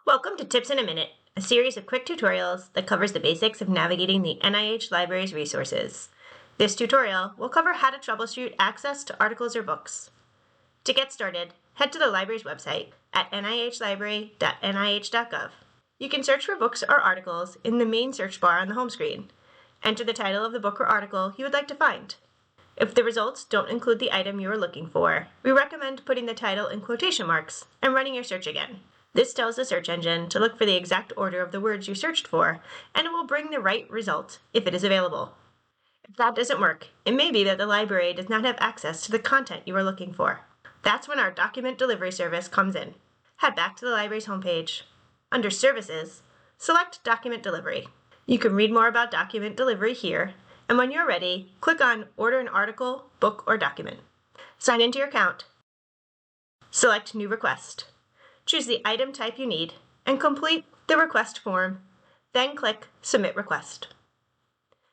Welcome to Tips in a Minute, a series of quick tutorials that covers the basics of navigating the NIH Library's resources. This tutorial will cover how to troubleshoot access to articles or books. To get started, head to the library's website at nihlibrary.nih.gov. You can search for books or articles in the main search bar on the home screen. Enter the title of the book or article you would like to find. If the results don't include the item you are looking for, we recommend putting the title in quotation marks and running your search again. This tells the search engine to look for the exact order of the words you searched for, and it will bring the right result if it is available. If that doesn't work, it may be that the library does not have access to the content you are looking for. That's when our document delivery service comes in. Head back to the library's homepage. Under Services, select Document Delivery. You can read more about document delivery here, and when you're ready, click on Order an article, book, or document. Sign into your account. Select New Request. Choose the item type you need and complete the request form, then click Submit Request.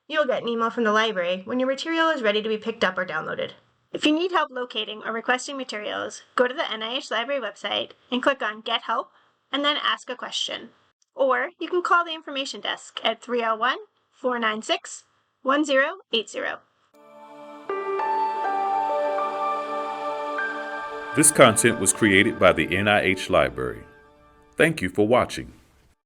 You'll get an email from the library when your material is ready to be picked up or downloaded. If you need help locating or requesting materials, go to the NIH Library website and click on Get Help and then ask a question. Or you can call the information desk at 301-496-1080. This content was created by the NIH Library. Thank you for watching.